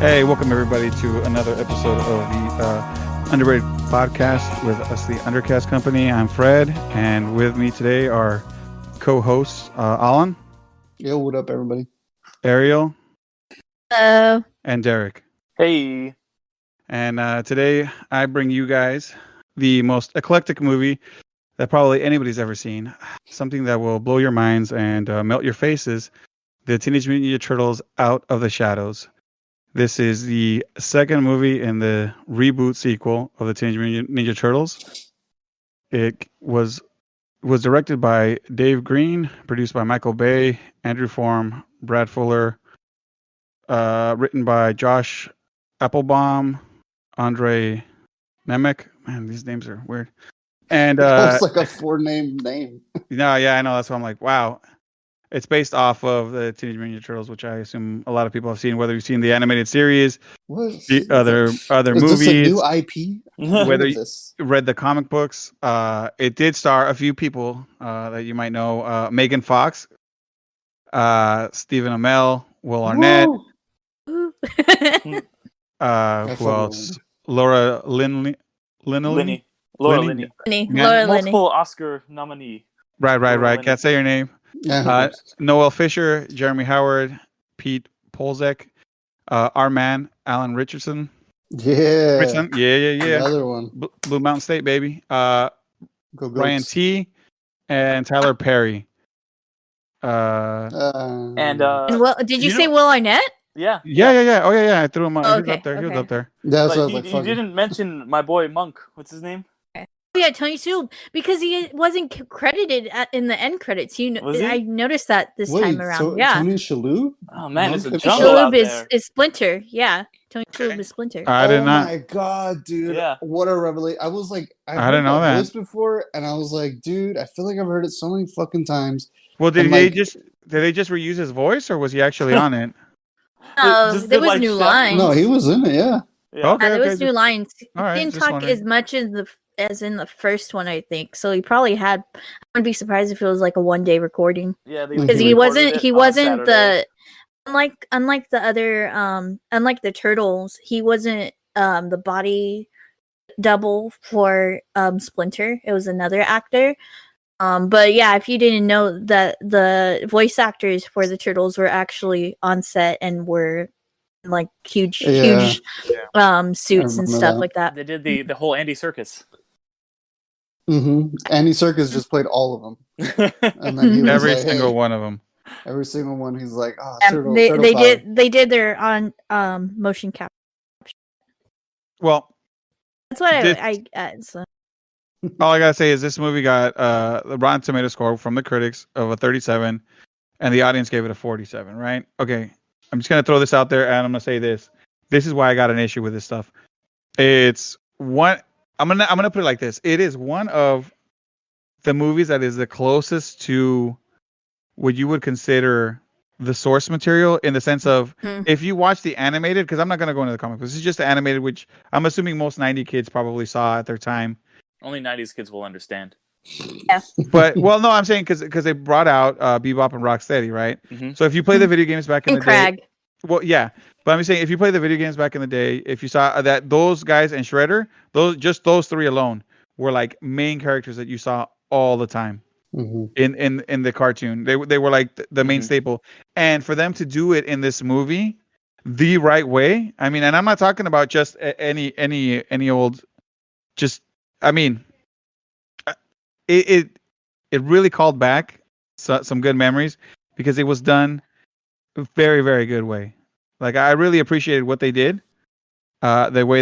Hey, welcome everybody to another episode of the Underrated Podcast with us, the Undercast Company. I'm Fred, and with me today are co-hosts Alan, Yo, what up, everybody? Ariel, Hello. and Derek. Hey. And today I bring you guys the most eclectic movie that probably anybody's ever seen. Something that will blow your minds and melt your faces. The Teenage Mutant Ninja Turtles Out of the Shadows. This is the second movie in the reboot sequel of the Teenage Mutant Ninja Turtles. It was directed by Dave Green, produced by Michael Bay, Andrew Form, Brad Fuller, written by Josh Applebaum, Andre Nemec. Man, these names are weird. And It's like a four-name name. no, yeah, I know. That's why I'm like, wow. It's based off of the Teenage Mutant Ninja Turtles, which I assume a lot of people have seen, whether you've seen the animated series, the other Is movies, this a new IP? whether you read the comic books. It did star a few people that you might know: Megan Fox, Stephen Amell, Will Arnett. Ooh. Who else? Laura Linney. Laura Linney? Linney. Laura Linney. Multiple Oscar nominee. Right. Linney. Can't say your name. Noel Fisher, Jeremy Howard, Pete Polzek, our man Alan Richardson. Yeah. Yeah. Another one. Blue Mountain State, baby. Go Ryan Goats. T. and Tyler Perry. And Did you you say know- Will Arnett? yeah. Yeah. Oh yeah. I threw him on. Oh, He was okay, up there. He was okay. up there. That's But what I was you, like, you fuck. didn't mention my boy Monk. What's his name? Oh, yeah, Tony Shalhoub, because he wasn't credited in the end credits. Was he? I noticed that this Wait, time around. so yeah, Tony Shalhoub? Oh man, it's a Monk? jungle out Shalhoub there. is Splinter. Yeah, Tony Shalhoub is Splinter. I did not. Oh my god, dude. Yeah. What a revelation. I was like, I didn't know that. voice before, and I was like, dude, I feel like I've heard it so many fucking times. Well, did And, they like- just reuse his voice, or was he actually on it? No, Just there did, was like, new chef- lines. No, he was in it, yeah. Yeah. Okay. There was new just- lines. all right, He didn't just talk wondering. as much as in the first one, I think. So he probably had. I wouldn't be surprised if it was like a one-day recording. Yeah, they Because Because recorded he it on wasn't Saturday. unlike the other unlike the turtles, he wasn't the body double for Splinter. It was another actor. But yeah, if you didn't know that the voice actors for the turtles were actually on set and were in, like huge Yeah. suits and remember stuff that. like that. They did the whole Andy Circus. Mm-hmm. Andy Serkis just played all of them. And then he was Every like, single hey, one of them. every single one, he's like, oh, Yeah, turtle, they turtle power. they did their on motion capture. Well, That's what Did- so. all I gotta say is this movie got the Rotten Tomato score from the critics of a 37, and the audience gave it a 47. Right? Okay, I'm just gonna throw this out there, and I'm gonna say this. This is why I got an issue with this stuff. It's one. I'm gonna put it like this. It is one of the movies that is the closest to what you would consider the source material, in the sense of if you watch the animated, because I'm not gonna go into the comic. This is just the animated, which I'm assuming most 90 kids probably saw at their time. Only 90s kids will understand. But well, no, I'm saying because they brought out Bebop and Rocksteady, right? Mhm. So if you play the video games back in And the day, Crag. well, yeah. But I'm saying if you play the video games back in the day, if you saw that those guys and Shredder, those three alone were like main characters that you saw all the time Mhm. in the cartoon. They were like the main Mhm. staple. And for them to do it in this movie the right way, I mean, and I'm not talking about just any old, just, I mean, it really called back some good memories, because it was done a very, very good way. Like, I really appreciated what they did, the way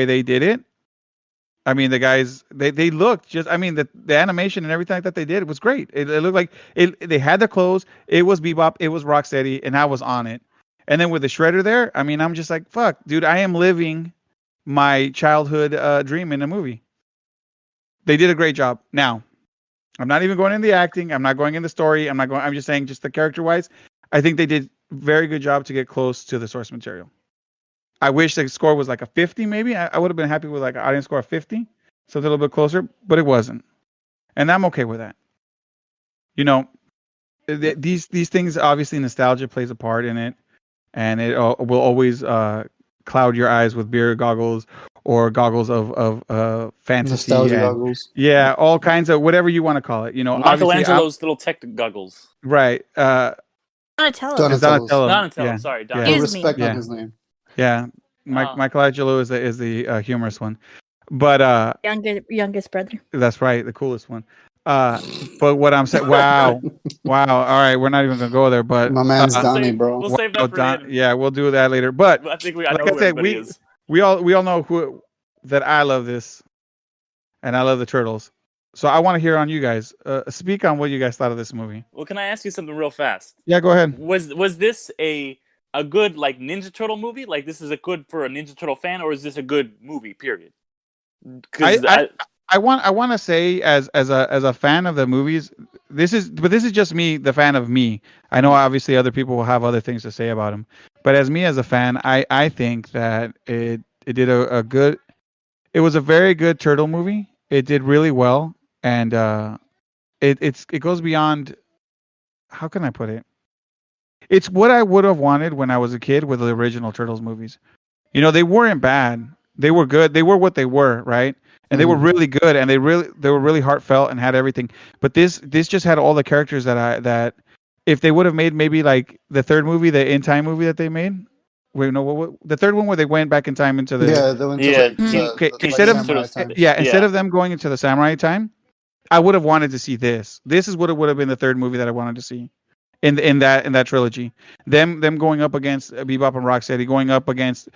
they did it. I mean, the guys, they looked just, I mean, the animation and everything that they did was great. It looked like they had the clothes. It was Bebop, it was Rocksteady, and I was on it. And then with the Shredder there, I mean, I'm just like, fuck, dude, I am living my childhood dream in a movie. They did a great job. Now, I'm not even going into the acting. I'm not going into the story. I'm just saying, just the character wise, I think they did very good job to get close to the source material. I wish the score was like a 50, maybe. I would have been happy with like an audience score of 50, something a little bit closer, but it wasn't. And I'm okay with that. You know, these things, obviously nostalgia plays a part in it, and it will always cloud your eyes with beer goggles or goggles of fantasy Nostalgia and goggles. yeah, all kinds of whatever you want to call it. You know, obviously, Michelangelo's little tech goggles. right. Donatello. It's Donatello's. Donatello. Donatello, Yeah. sorry, Yeah. Put Excuse me. respect Yeah. on his name. Yeah. Oh. Michelangelo is the humorous one, but Youngest brother. that's right, the coolest one. But what I'm saying, wow. All right, we're not even gonna go there, but My man's uh, Donnie, bro. We'll save that for the end. yeah, we'll do that later. But I think I like know I who said, everybody is. we all know that I love this, and I love the Turtles. So I want to hear on you guys. Speak on what you guys thought of this movie. Well, can I ask you something real fast? Yeah, go ahead. Was this a good like Ninja Turtle movie? Like this is a good for a Ninja Turtle fan, or is this a good movie? Period. Because I want to say as a fan of the movies, this is just me, the fan of me. I know obviously other people will have other things to say about them, but as me as a fan, I think that it did a good. It was a very good turtle movie. It did really well, and it goes beyond. How can I put it? It's what I would have wanted when I was a kid with the original Turtles movies. You know, they weren't bad. They were good. They were what they were, right? And they were really good, and they were really heartfelt and had everything. But this just had all the characters that if they would have made maybe like the third movie, the In Time movie that they made. Wait, no, what the third one where they went back in time into the they went Yeah, to the, okay, the, instead like, of- samurai time. instead of them going into the samurai time, I would have wanted to see this. This is what it would have been the third movie that I wanted to see in that trilogy. Them going up against Bebop and Rocksteady, going up against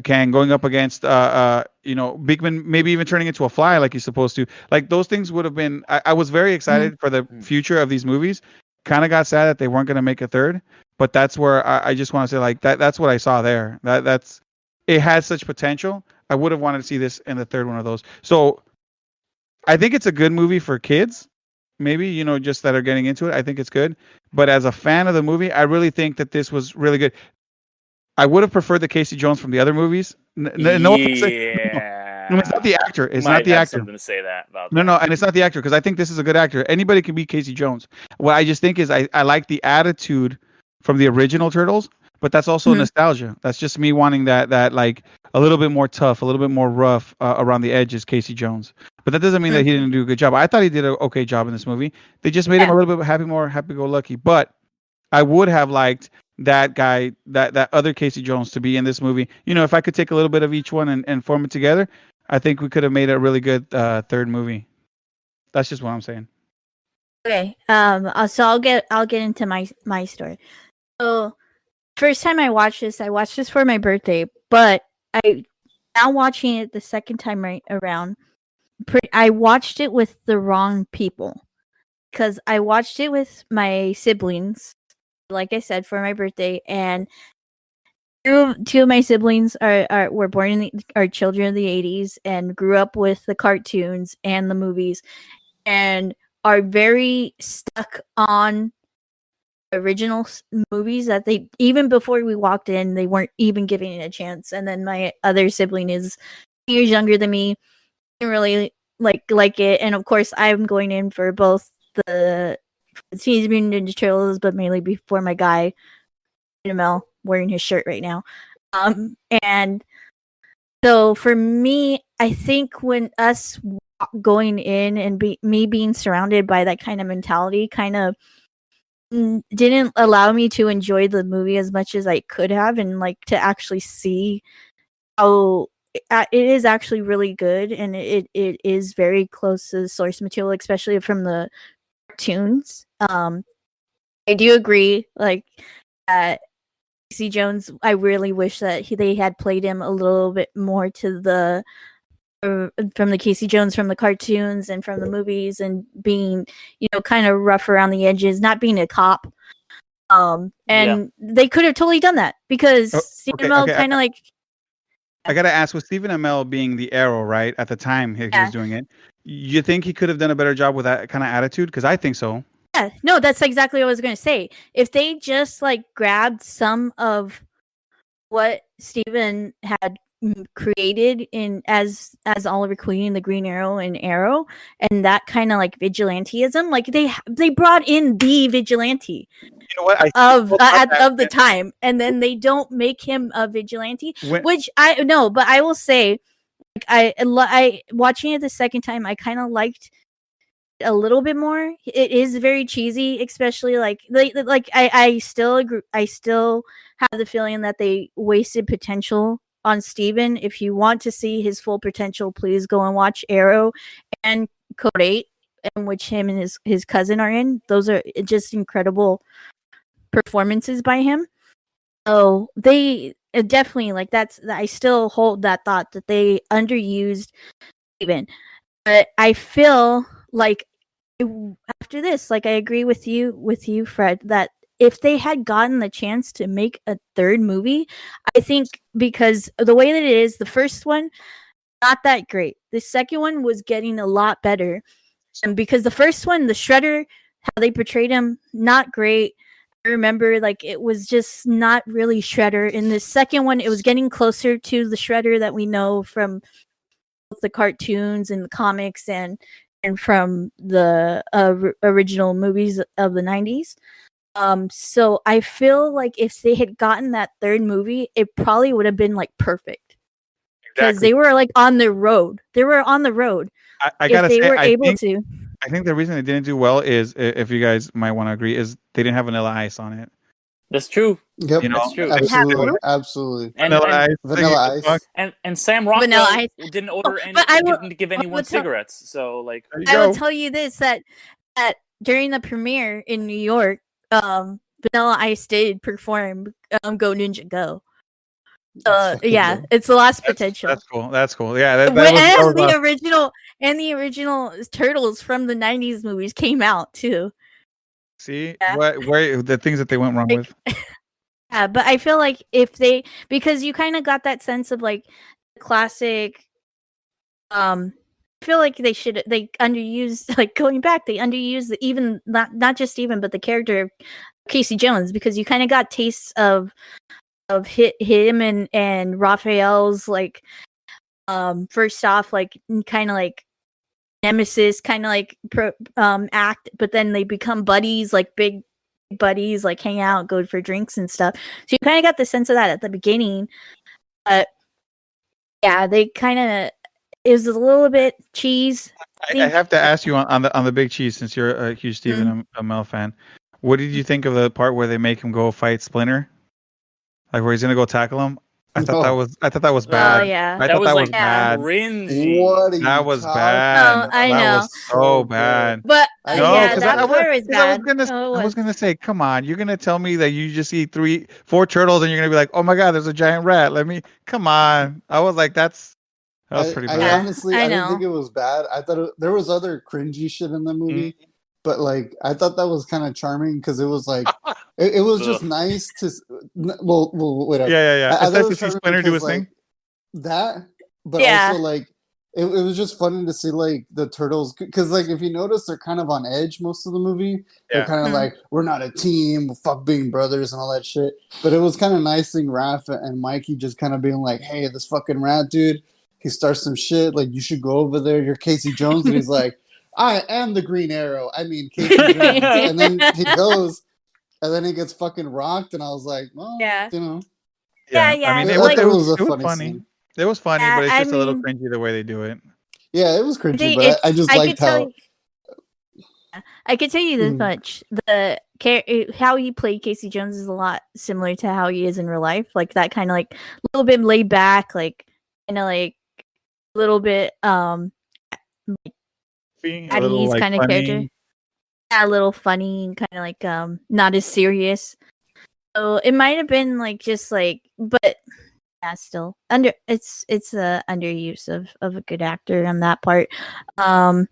Kang, going up against Beakman, maybe even turning into a fly like he's supposed to. Like those things would have been. I was very excited for the future of these movies. Kind of got sad that they weren't going to make a third, but that's where I just want to say like that's what I saw there. That's it had such potential. I would have wanted to see this in the third one of those. So I think it's a good movie for kids. Maybe, just that are getting into it. I think it's good. But as a fan of the movie, I really think that this was really good. I would have preferred the Casey Jones from the other movies. No, it's not the actor. It's Might not the have actor. something to say about No, that. no, and it's not the actor because I think this is a good actor. Anybody can be Casey Jones. What I just think is I like the attitude from the original Turtles, but that's also nostalgia. That's just me wanting that like a little bit more tough, a little bit more rough around the edges, Casey Jones. But that doesn't mean that he didn't do a good job. I thought he did an okay job in this movie. They just made him a little bit more happy-go-lucky. But I would have liked that guy, that other Casey Jones to be in this movie. If I could take a little bit of each one and form it together, I think we could have made a really good third movie. That's just what I'm saying. Okay. So I'll get into my story. So first time I watched this for my birthday, but now watching it the second time right around, I watched it with the wrong people because I watched it with my siblings, like I said, for my birthday, and two of my siblings were born are children of the 80s and grew up with the cartoons and the movies and are very stuck on original movies that they even before we walked in they weren't even giving it a chance. And then my other sibling is years younger than me, didn't really like it, and of course I'm going in for both the Teenage Mutant Ninja Turtles, but mainly before my guy Mel wearing his shirt right now. And so for me, I think when us going in and me being surrounded by that kind of mentality kind of didn't allow me to enjoy the movie as much as I could have, and like to actually see how it is actually really good, and it is very close to the source material, especially from the cartoons. I do agree, like Casey Jones, I really wish that they had played him a little bit more to the from the Casey Jones from the cartoons and from the movies, and being kind of rough around the edges, not being a cop. They could have totally done that because Stephen Amell kind of like. I gotta ask, with Stephen Amell being the Arrow, right, at the time he was doing it, you think he could have done a better job with that kind of attitude? Because I think so. Yeah, no, that's exactly what I was going to say. If they just like grabbed some of what Steven had created in as Oliver Queen, the Green Arrow, and Arrow, and that kind of like vigilanteism, like they brought in the vigilante. know what? I of the time, and then they don't make him a vigilante, When- which I know, but I will say, like, I watching it the second time, I kind of liked a little bit more. It is very cheesy, especially like I still agree. I still have the feeling that they wasted potential on Steven. If you want to see his full potential, please go and watch Arrow and Code 8, in which him and his cousin are in. Those are just incredible performances by him. So they definitely, like, I still hold that thought that they underused Steven. But I feel like after this, like, I agree with you, Fred, that if they had gotten the chance to make a third movie, I think, because the way that it is, the first one, not that great. The second one was getting a lot better. And because the first one, the Shredder, how they portrayed him, not great. I remember, like, it was just not really Shredder. In the second one, it was getting closer to the Shredder that we know from the cartoons and the comics and from the original movies of the 90s. So I feel like if they had gotten that third movie, it probably would have been, like, perfect. Because they were, like, on the road. They were on the road. I gotta say, I think the reason they didn't do well is, if you guys might want to agree, is they didn't have Vanilla Ice on it. That's true. Yep, You know, that's true. Absolutely. Vanilla Ice. And Sam Rockwell didn't order didn't give anyone cigarettes. So, like, I will tell you this, that during the premiere in New York, Vanilla Ice did perform Go Ninja Go. Yeah, it's the last potential. That's cool. Yeah, the original Turtles from the 90s movies came out too. See, where the things that they went wrong with. Yeah, but I feel like because you kind of got that sense of, like, classic. I feel like they underused, like, going back, they underused even not just Steven, but the character of Casey Jones, because you kind of got tastes of him and Raphael's, like, first off, like, kind of like nemesis, kind of like act, but then they become buddies, like big buddies, like hang out, go for drinks and stuff. So you kind of got the sense of that at the beginning. But yeah, they kind of, it was a little bit cheese. I have to ask you on the big cheese, since you're a huge Steven Amell fan. What did you think of the part where they make him go fight Splinter? Like, where he's gonna go tackle him? I thought that was bad. Oh yeah, I thought that was bad. Cringy. That was bad. I know. That was so bad. But no, that part was bad. I was gonna say, come on, you're gonna tell me that you just see 4 turtles and you're gonna be like, oh my god, there's a giant rat. Come on. I was like, that was pretty bad. I honestly, I didn't think it was bad. I thought there was other cringy shit in the movie. But, like, I thought that was kind of charming because it was like it was just nice to whatever. Yeah. Especially to see Splinter do his thing. That, but also, like, it was just funny to see, like, the turtles, because, like, if you notice, they're kind of on edge most of the movie. They're kind of like, we're not a team, fuck being brothers and all that shit. But it was kind of nice seeing Raph and Mikey just kind of being like, hey, this fucking rat dude, he starts some shit, like, you should go over there. You're Casey Jones, and he's like, I am the Green Arrow. I mean, Casey Jones. And then he goes, and then he gets fucking rocked, and I was like, well, you know. Yeah. I mean, it was funny. Scene. It was funny, but it's just a little cringy the way they do it. Yeah, it was cringy, but I just liked how. I could tell you this much: how he played Casey Jones is a lot similar to how he is in real life. Like that kind of, like, a little bit laid back, like, kind of like a little bit like, at ease kind of character. Yeah, a little funny and kind of like not as serious. So it might have been like just like, but yeah, still it's a underuse of a good actor on that part. The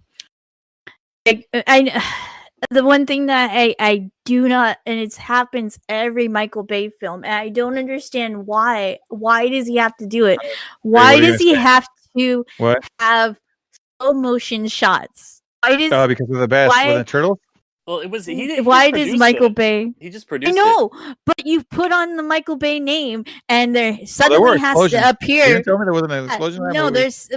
one thing that I do not, and it happens every Michael Bay film, and I don't understand why. Why does he have to do it? Why does he have to have slow motion shots? Because of the best with the turtles. Well, it was. Why does Michael Bay? He just produced. I know, but you put on the Michael Bay name, and there suddenly has to appear. You didn't tell me there wasn't an explosion. No, there's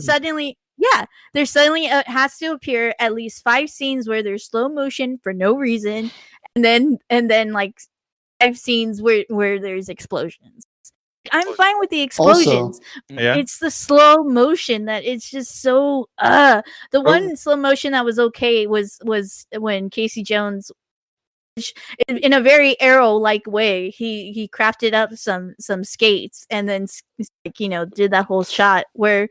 suddenly. Yeah, there suddenly has to appear at least 5 scenes where there's slow motion for no reason, and then like 5 scenes where there's explosions. I'm fine with the explosions. Also, Yeah. It's the slow motion that it's just so the one slow motion that was okay was when Casey Jones, in a very Arrow like way, he crafted up some skates and then like, did that whole shot where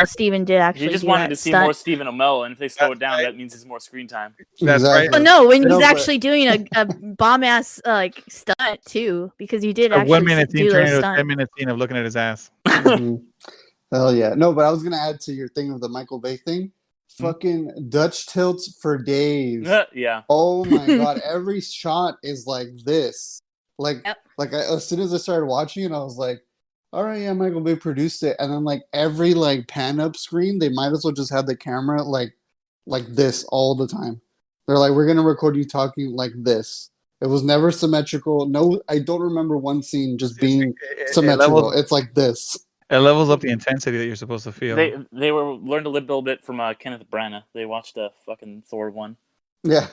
Steven did actually He just do wanted that to see stunt. more Stephen Amell, and if they slow it down, right. that means it's more screen time. That's exactly. right. Well, no, when he's No, but- actually doing a bomb ass like stunt too, because he did A actually 1 minute scene do turning those into a stunts. 10-minute scene of looking at his ass. Mhm. Hell yeah. No, but I was gonna add to your thing of the Michael Bay thing. Fucking Dutch tilts for days. Yeah. Oh my god, every shot is like this. Like Yep. as soon as I started watching it, I was like, all right, yeah, Michael Bay produced it. And then like every like pan up screen, they might as well just have the camera like this all the time. They're like, we're gonna record you talking like this. It was never symmetrical. No, I don't remember one scene just being symmetrical. It's like this. It levels up the intensity that you're supposed to feel. They learned a little bit from Kenneth Branagh. They watched the fucking Thor one. Yeah.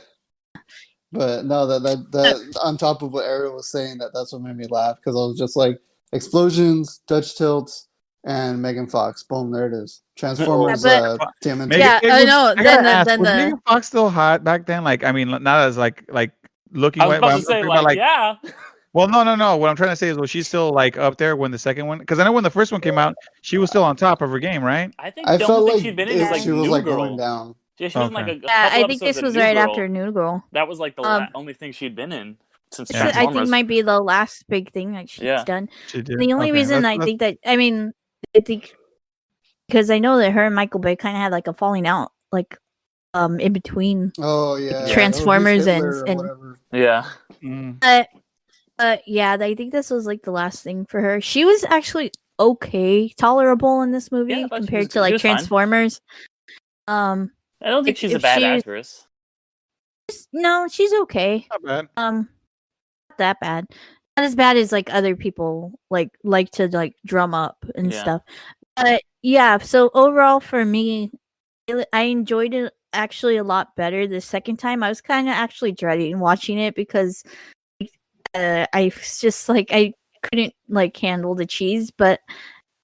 But no, that on top of what Ariel was saying, that's what made me laugh, because I was just like, explosions, Dutch tilts, and Megan Fox. Boom, there it is. Transformers, TMNT. Yeah, I know. Was Megan Fox still hot back then? Like, I mean, not as like looking. I was about to say yeah. Well, no. What I'm trying to say is, was she still like up there when the second one? Because I know when the first one came out, she was still on top of her game, right? I think the only thing she'd been in is like she was New like Girl. going down. Yeah, she was in like a I think this was right after New Girl. That was like the only thing she'd been in since Transformers. I think might be the last big thing that she's done. She did. The only reason I think because I know that her and Michael Bay kind of had like a falling out, like in between. Oh yeah, Transformers and yeah. Yeah, I think this was like the last thing for her. She was actually okay, tolerable in this movie compared to like Transformers. I don't think she's a bad actress. No, she's okay. Not bad. Not that bad. Not as bad as like other people like to like drum up and stuff. But yeah, so overall for me, I enjoyed it actually a lot better the second time. I was kind of actually dreading watching it because I was just like I couldn't like handle the cheese, but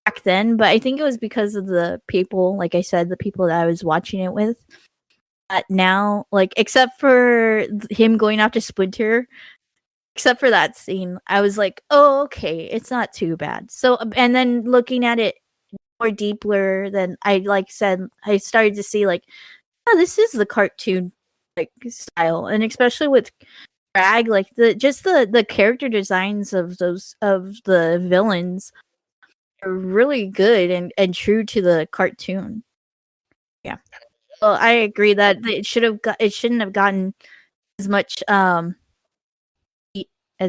back then. But I think it was because of the people, like I said, the people that I was watching it with. Now, like except for him going after Splinter, except for that scene, I was like, oh, okay, it's not too bad. So, and then looking at it more deeper than I said, I started to see like, oh, this is the cartoon like style, and especially with Bragg, like the character designs of the villains are really good and true to the cartoon. Yeah. Well, I agree that it shouldn't have gotten as much as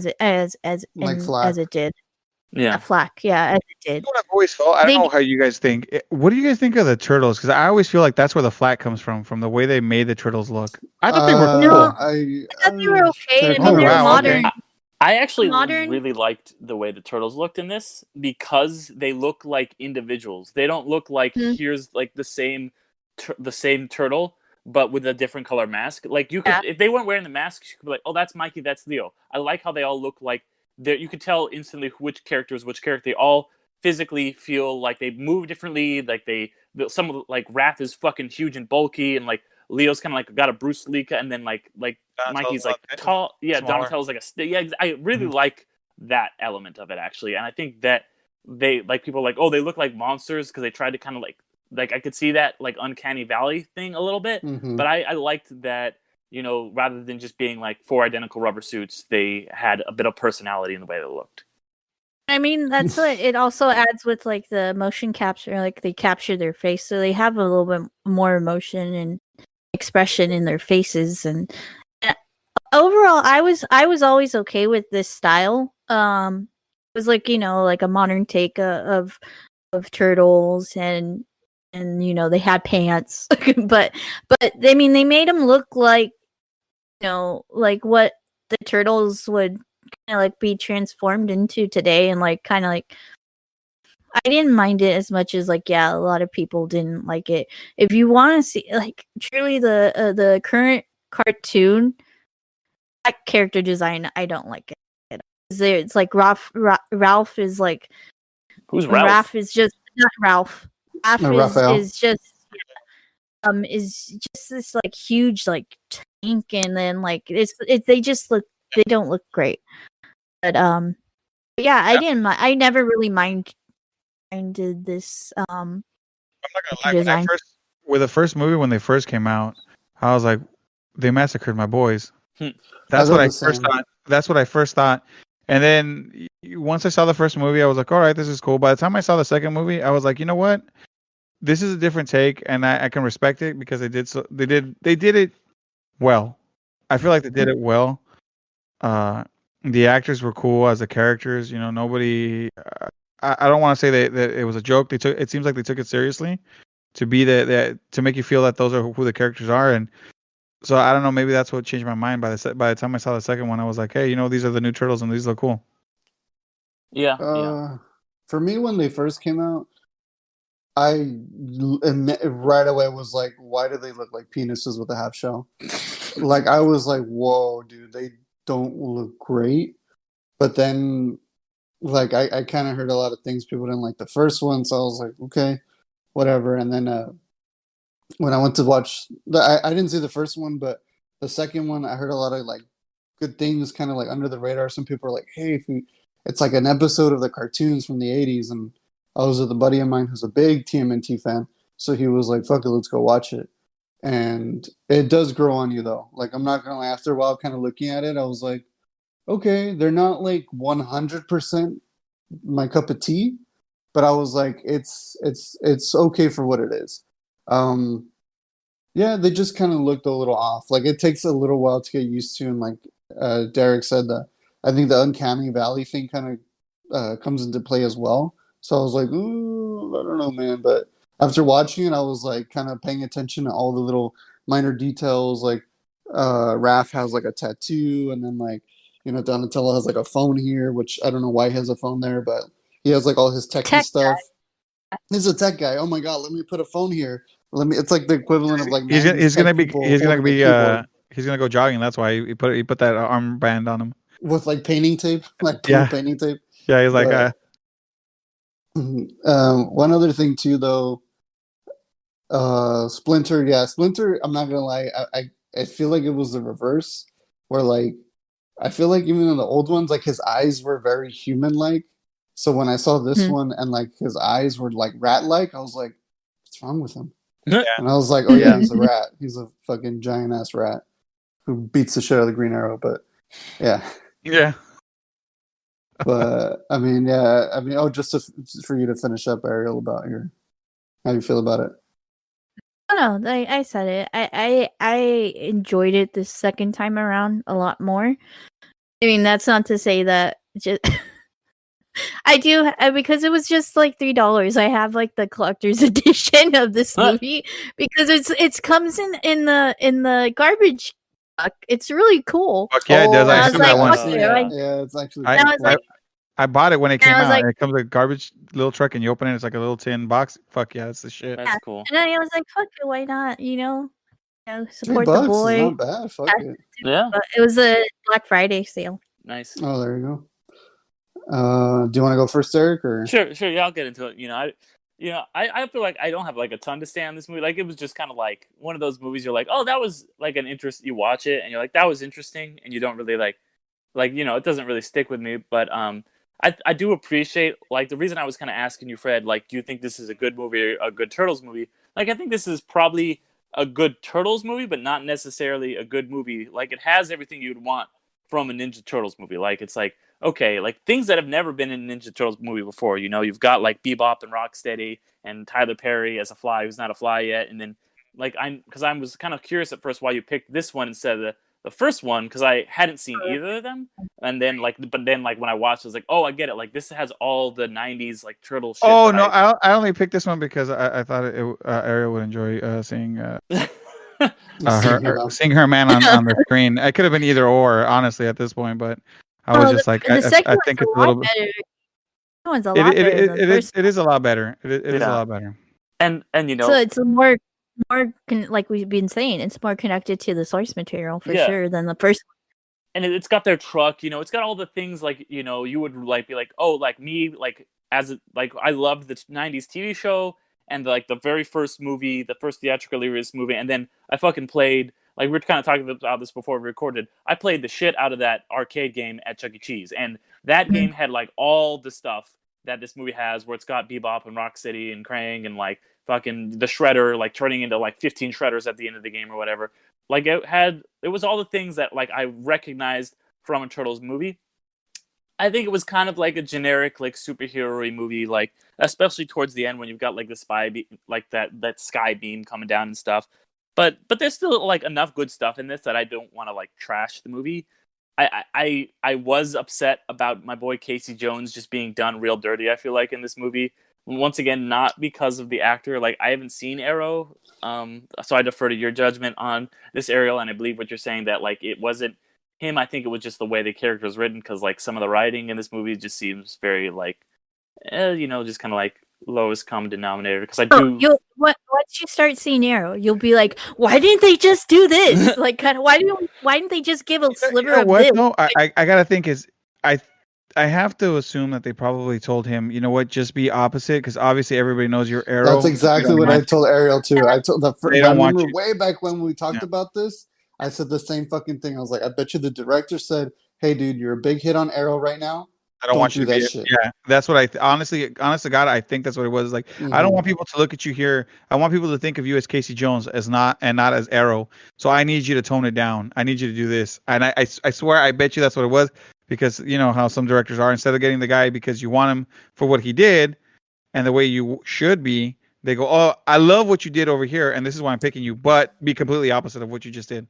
it did. Yeah, flack. Yeah, as it did. You know what I've always felt? I don't know how you guys think. What do you guys think of the turtles? Because I always feel like that's where the flack comes from the way they made the turtles look. I thought they were cool. No, I thought they were okay. I mean, they're modern. Okay. I actually really liked the way the turtles looked in this because they look like individuals. They don't look like here's like the same turtle but with a different color mask. Like you could, if they weren't wearing the masks, you could be like, oh, that's Mikey, that's Leo. I like how they all look like you could tell instantly which character is which character. They all physically feel like they move differently. Like some of like Raph is fucking huge and bulky, and like Leo's kind of like got a Bruce Lee, and then like Mikey's like tall. Yeah, Donatello's like I really like that element of it actually, and I think that they like people are like, oh, they look like monsters because they tried to kind of like I could see that like uncanny valley thing a little bit, but I liked that, you know, rather than just being like 4 identical rubber suits, they had a bit of personality in the way they looked. I mean, that's what it also adds with like the motion capture, like they capture their face, so they have a little bit more emotion and expression in their faces. And overall, I was always okay with this style. It was like, you know, like a modern take of turtles, and you know they had pants, but I mean they made them look like, you know, like what the turtles would kind of like be transformed into today, and like kind of like I didn't mind it as much as like a lot of people didn't like it. If you want to see like truly the current cartoon, that character design, I don't like it. It's like Ralph is like who's Ralph? Ralph is just not Ralph. Ralph is just this like huge like tank, and then like they don't look great. But yeah, I didn't. I never really minded this. I'm not gonna lie. With the first movie, when they first came out, I was like, they massacred my boys. That's what I first thought. That's what I first thought. And then once I saw the first movie, I was like, all right, this is cool. By the time I saw the second movie, I was like, you know what? This is a different take, and I can respect it because they did it well. I feel like they did it well. The actors were cool as the characters. You know, nobody. I don't want to say that it was a joke. It seems like they took it seriously to be to make you feel that those are who the characters are. And so I don't know. Maybe that's what changed my mind. By the time I saw the second one, I was like, hey, you know, these are the new Turtles, and these look cool. Yeah. For me, when they first came out, I right away was like, why do they look like penises with a half shell? Like, I was like, whoa, dude, they don't look great. But then, like, I kind of heard a lot of things people didn't like the first one, so I was like, okay, whatever. And then when I went to watch, I didn't see the first one, but the second one, I heard a lot of like good things, kind of like under the radar. Some people are like, hey, it's like an episode of the cartoons from the 80s, and I was with a buddy of mine who's a big TMNT fan, so he was like, fuck it, let's go watch it. And it does grow on you, though. Like, I'm not gonna lie, after a while kind of looking at it, I was like, okay, they're not like 100% my cup of tea, but I was like, it's okay for what it is. Yeah, they just kind of looked a little off. Like, it takes a little while to get used to, and like Derek said, I think the uncanny valley thing kind of comes into play as well. So I was like, ooh, I don't know, man. But after watching it, I was like kind of paying attention to all the little minor details. Like Raph has like a tattoo, and then like, you know, Donatello has like a phone here, which I don't know why he has a phone there, but he has like all his techie stuff. He's a tech guy. Oh my god, let me put a phone here. It's like the equivalent of like he's gonna go jogging. That's why he put that armband on him with like painting tape, like painting tape. Yeah, he's like. One other thing too, though. Splinter. Yeah, Splinter. I'm not gonna lie. I feel like it was the reverse, where like I feel like even in the old ones, like his eyes were very human-like. So when I saw this one and like his eyes were like rat-like, I was like, what's wrong with him? Yeah. And I was like, oh yeah, he's a rat. He's a fucking giant ass rat who beats the shit out of the Green Arrow. But yeah. But I mean, just for you to finish up, Ariel, about how you feel about it. Oh no, I said it. I enjoyed it the second time around a lot more. I mean, that's not to say that just I do, because it was just like $3. I have like the collector's edition of this movie because it comes in the garbage truck. It's really cool. Fuck yeah, it does. I see that one. Yeah, it's actually. I bought it when it came out. Like, it comes with a garbage little truck, and you open it. It's like a little tin box. Fuck yeah, that's the shit. That's cool. And I was like, fuck it, why not? You know, support the boy. Is not bad. Fuck it. Yeah. But it was a Black Friday sale. Nice. Oh, there you go. Do you want to go first, Derek? Or sure. Yeah, I'll get into it. I feel like I don't have like a ton to say on this movie. Like, it was just kind of like one of those movies. You're like, oh, that was like an interest. You watch it and you're like, that was interesting, and you don't really like it doesn't really stick with me. But I do appreciate, like, the reason I was kind of asking you, Fred, like, do you think this is a good movie or a good Turtles movie? Like, I think this is probably a good Turtles movie, but not necessarily a good movie. Like, it has everything you'd want from a Ninja Turtles movie. Like, it's like, okay, like things that have never been in a Ninja Turtles movie before. You know, you've got like Bebop and Rocksteady and Tyler Perry as a fly who's not a fly yet. And then like I was kind of curious at first why you picked this one instead of the first one, because I hadn't seen either of them. And then but then when I watched, I was like, oh, I get it. Like, this has all the 90s like turtle shit. Oh no, I only picked this one because I thought Ariel would enjoy seeing seeing her man on the screen. I could have been either or, honestly, at this point, but I was just like, I think it's a little bit. one's a lot better than the first. It is a lot better. It is a lot better. And you know, so it's more like we've been saying, it's more connected to the source material for sure than the first one. And it's got their truck, you know, it's got all the things like, you know, you would like be like, oh, like me, like as like I loved the 90s TV show and like the very first movie, the first theatrically released movie, and then I fucking played, like we were kind of talking about this before we recorded, I played the shit out of that arcade game at Chuck E. Cheese, and that game had like all the stuff that this movie has, where it's got Bebop and Rocksteady and Krang and like fucking the Shredder like turning into like 15 Shredders at the end of the game or whatever. Like it was all the things that like I recognized from a Turtles movie. I think it was kind of like a generic like superhero-y movie, like especially towards the end when you've got like the spy like that sky beam coming down and stuff. But there's still like enough good stuff in this that I don't want to like trash the movie. I was upset about my boy Casey Jones just being done real dirty, I feel like, in this movie. Once again, not because of the actor. Like, I haven't seen Arrow, so I defer to your judgment on this, Ariel, and I believe what you're saying, that, like, it wasn't him. I think it was just the way the character was written, because, like, some of the writing in this movie just seems very, like, you know, just kind of, like, lowest common denominator, because I do... Once you start seeing Arrow, you'll be like, why didn't they just do this? Like, kind of, why didn't they just give a sliver of this? No, I gotta think is... I have to assume that they probably told him, you know what, just be opposite, because obviously everybody knows you're Arrow. That's exactly what I told Ariel too. I told the first. I remember way back when we talked about this. I said the same fucking thing. I was like, I bet you the director said, "Hey, dude, you're a big hit on Arrow right now. I don't want you to do that shit." Yeah, that's what honest to God, I think that's what it was. Like, I don't want people to look at you here. I want people to think of you as Casey Jones, not as Arrow. So I need you to tone it down. I need you to do this. And I swear, I bet you that's what it was. Because you know how some directors are, instead of getting the guy because you want him for what he did and the way you should be, they go, oh, I love what you did over here, and this is why I'm picking you, but be completely opposite of what you just did.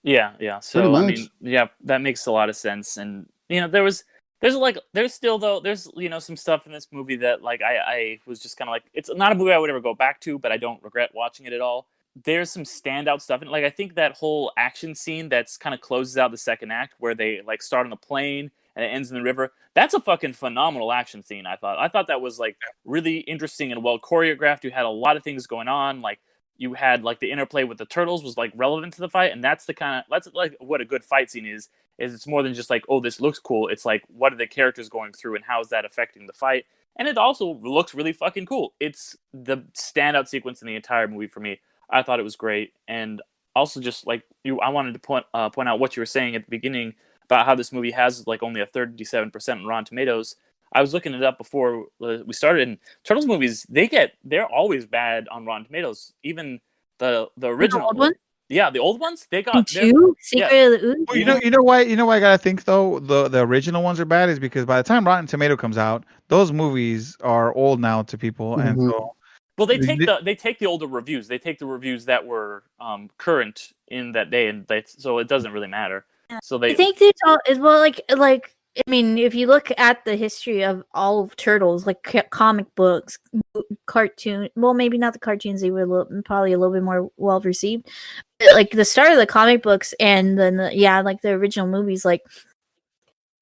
Yeah. So, I mean, yeah, that makes a lot of sense. And, you know, there's still, you know, some stuff in this movie that, like, I was just kind of like, it's not a movie I would ever go back to, but I don't regret watching it at all. There's some standout stuff, and like I think that whole action scene that's kind of closes out the second act, where they like start on the plane and it ends in the river. That's a fucking phenomenal action scene. I thought that was like really interesting and well choreographed. You had a lot of things going on. Like you had like the interplay with the turtles was like relevant to the fight, and that's like what a good fight scene is. It's more than just like, oh, this looks cool. It's like, what are the characters going through and how is that affecting the fight? And it also looks really fucking cool. It's the standout sequence in the entire movie for me. I thought it was great, and also just like I wanted to point out what you were saying at the beginning about how this movie has like only a 37% on Rotten Tomatoes. I was looking it up before we started, and Turtles movies they're always bad on Rotten Tomatoes. Even the original, the old one? Yeah, the old ones, they got two. Secret of the Ooze. Well, you know why I gotta think though the original ones are bad is because by the time Rotten Tomato comes out, those movies are old now to people, and so. Well, they take the older reviews. They take the reviews that were current in that day, and so it doesn't really matter. So I think it's all as well. Like I mean, if you look at the history of all of Turtles, like comic books, cartoon. Well, maybe not the cartoons. They were probably a little bit more well received. But like the start of the comic books, and then like the original movies, like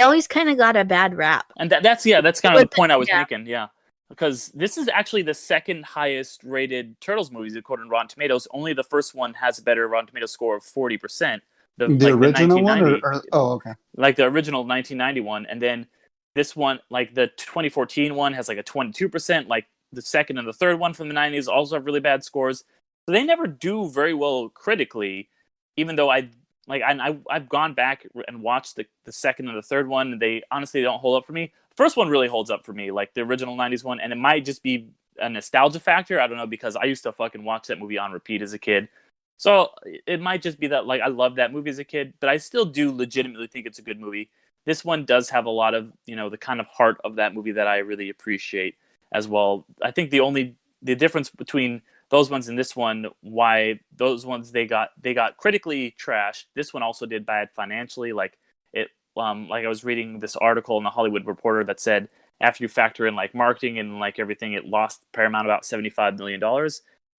they always kind of got a bad rap. And that's kind of the point I was making. Yeah. Because this is actually the second highest rated Turtles movies according to Rotten Tomatoes. Only the first one has a better Rotten Tomatoes score of 40%. The original one? Oh, okay. Like the original 1991. And then this one, like the 2014 one, has like a 22%. Like the second and the third one from the 90s also have really bad scores. So they never do very well critically, even though I've gone back and watched the second and the third one, and they honestly don't hold up for me. First one really holds up for me, like the original 90s one, and it might just be a nostalgia factor. I don't know, because I used to fucking watch that movie on repeat as a kid. So it might just be that like I loved that movie as a kid, but I still do legitimately think it's a good movie. This one does have a lot of, you know, the kind of heart of that movie that I really appreciate as well. I think the difference between those ones and this one, why those ones they got critically trashed. This one also did bad financially. Like I was reading this article in the Hollywood Reporter that said after you factor in like marketing and like everything, it lost Paramount about $75 million.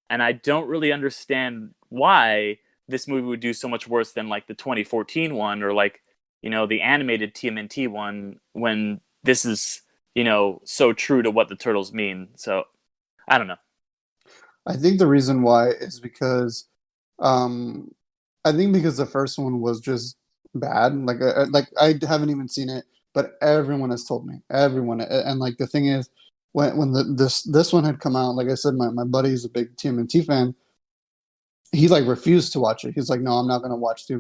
And I don't really understand why this movie would do so much worse than like the 2014 one or like, you know, the animated TMNT one, when this is so true to what the turtles mean. So I don't know. I think the reason why is because, I think because the first one was just bad. Like I haven't even seen it, but everyone has told me. Everyone, and like the thing is, when this one had come out, like I said, my buddy is a big TMNT fan. He like refused to watch it. He's like, no, I'm not gonna watch the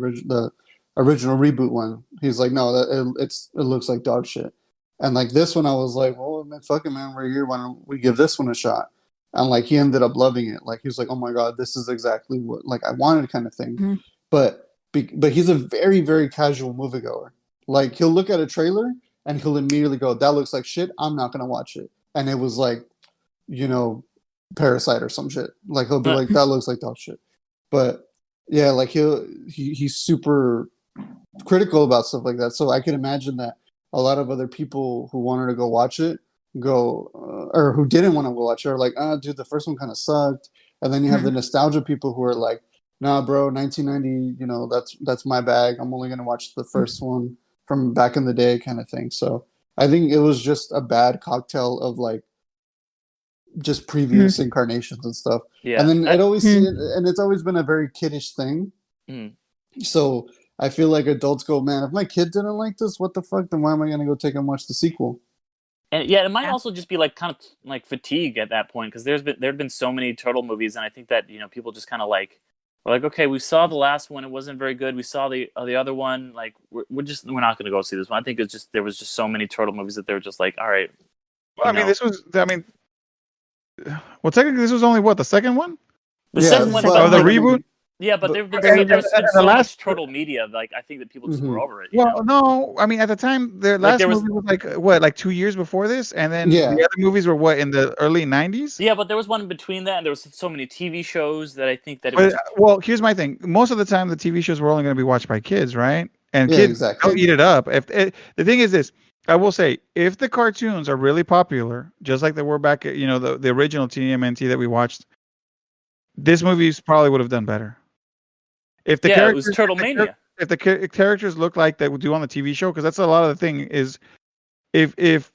original reboot one. He's like, no, it looks like dog shit. And like this one, I was like, well, man, fuck it, man, we're here. Why don't we give this one a shot? And like he ended up loving it. Like he was like, oh my god, this is exactly what like I wanted, kind of thing. Mm-hmm. But he's a very, very casual moviegoer. Like he'll look at a trailer and he'll immediately go, that looks like shit. I'm not gonna watch it. And it was like, Parasite or some shit. Like he'll be like, that looks like dog shit. But yeah, like he's super critical about stuff like that. So I can imagine that a lot of other people who wanted to go watch it or who didn't want to go watch it are like, dude, the first one kind of sucked. And then you have the nostalgia people who are like, nah, bro, 1990, that's my bag. I'm only gonna watch the first one from back in the day, kind of thing. So I think it was just a bad cocktail of like just previous incarnations and stuff. Yeah. And then it's always been a very kiddish thing. So I feel like adults go, man, if my kid didn't like this, what the fuck? Then why am I gonna go take and watch the sequel? And yeah, it might also just be like kind of like fatigue at that point, because there've been so many turtle movies, and I think that people just kind of like we're like, okay, we saw the last one, it wasn't very good. We saw the other one, like we're not going to go see this one. I think it's just there was just so many turtle movies that they were just like, all right. Well, well, technically, this was only the second one. The second one, the reboot. Yeah, but there's been so much turtle media. Like I think that people just were over it. Well, no, I mean at the time their last movie was like 2 years before this, and then the other movies were in the early 90s. Yeah, but there was one in between that, and there was so many TV shows that I think that. Well, here's my thing: most of the time, the TV shows were only going to be watched by kids, right? And kids don't eat it up. The thing is this. I will say, if the cartoons are really popular, just like they were back at the original TMNT that we watched, this movie probably would have done better. If the characters, it was Turtle Mania. If the characters look like they would do on the TV show, because that's a lot of the thing is, if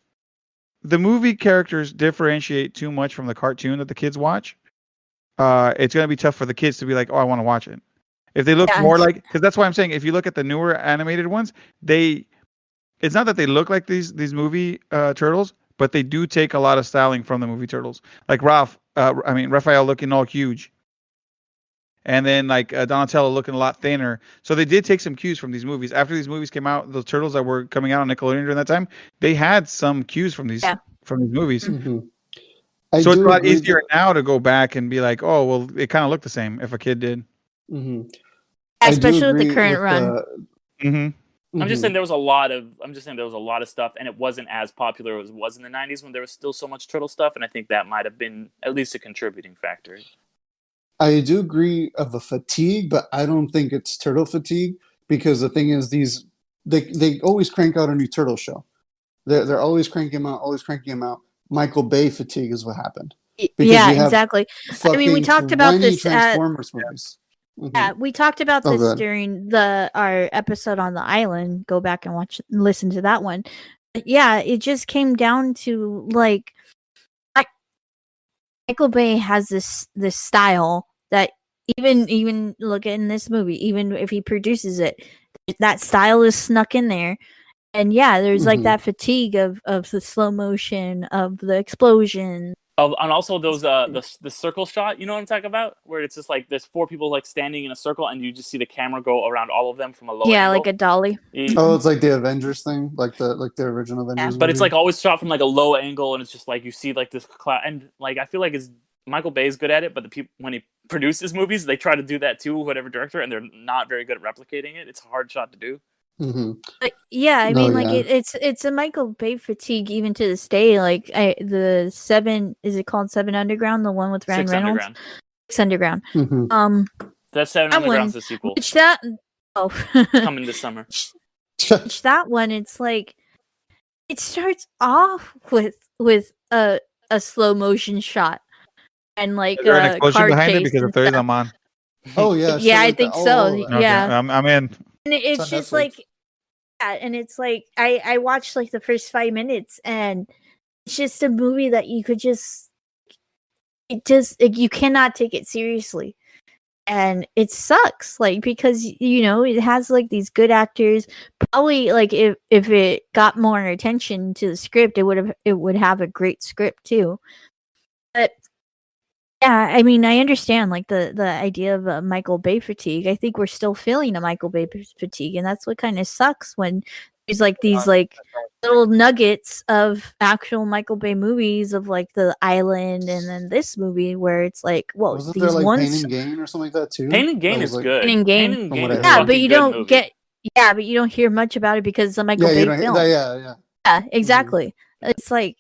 the movie characters differentiate too much from the cartoon that the kids watch, it's going to be tough for the kids to be like, oh, I want to watch it. If they look more like, because that's why I'm saying, if you look at the newer animated ones, it's not that they look like these movie turtles, but they do take a lot of styling from the movie Turtles. Like Raphael looking all huge. And then like Donatello looking a lot thinner. So they did take some cues from these movies. After these movies came out, the turtles that were coming out on Nickelodeon during that time, they had some cues from these movies. Mm-hmm. So it's a lot easier now to go back and be like, oh, well, it kind of looked the same if a kid did. Mm-hmm. Especially with the current run. I'm just saying there was a lot of stuff, and it wasn't as popular as it was in the 90s when there was still so much turtle stuff, and I think that might have been at least a contributing factor. I do agree of a fatigue, but I don't think it's turtle fatigue, because the thing is they always crank out a new turtle show. They're always cranking them out. Michael Bay fatigue is what happened. Yeah, exactly. I mean, we talked about this Transformers movies. Yeah, we talked about this during our episode on the island. Go back and listen to that one. But yeah, it just came down to like Michael Bay has this style that even look in this movie, even if he produces it, that style is snuck in there. And yeah, there's like that fatigue of the slow motion, of the explosion. Oh, and also those the circle shot, you know what I'm talking about? Where it's just like there's 4 people like standing in a circle, and you just see the camera go around all of them from a low angle. Like a dolly. Oh, it's like the Avengers thing, like the original Avengers. Yeah. But it's like always shot from like a low angle, and it's just like you see like this cloud, and like I feel like Michael Bay is good at it, but the people when he produces movies, they try to do that too, whatever director, and they're not very good at replicating it. It's a hard shot to do. But yeah, I mean, it's a Michael Bay fatigue even to this day. Like the 7, is it called 7 Underground? The one with Ryan Reynolds. Underground. 6 Underground. That's 7 Underground's the sequel. Coming this summer. That one, it's like it starts off with a slow motion shot and like is there an explosion behind it because of 30 I'm on. Oh yeah, yeah, I think so. Okay. Yeah, I'm in. And it's just like, and it's like I watched like the first 5 minutes, and it's just a movie that you could just you cannot take it seriously. And it sucks, like, because it has like these good actors. Probably like if it got more attention to the script, it would have a great script too. But yeah, I mean, I understand like the idea of Michael Bay fatigue. I think we're still feeling a Michael Bay fatigue, and that's what kind of sucks when there's like these like little nuggets of actual Michael Bay movies of like The Island, and then this movie where it's like, well, wasn't these there like ones Pain and Gain or something like that too? Pain and Gain That is was, like, good. Pain and Gain. Pain and Gain From is what I a heard. but you fucking good don't movie. get but you don't hear much about it because it's a Michael Bay film. Yeah. Yeah, exactly. It's like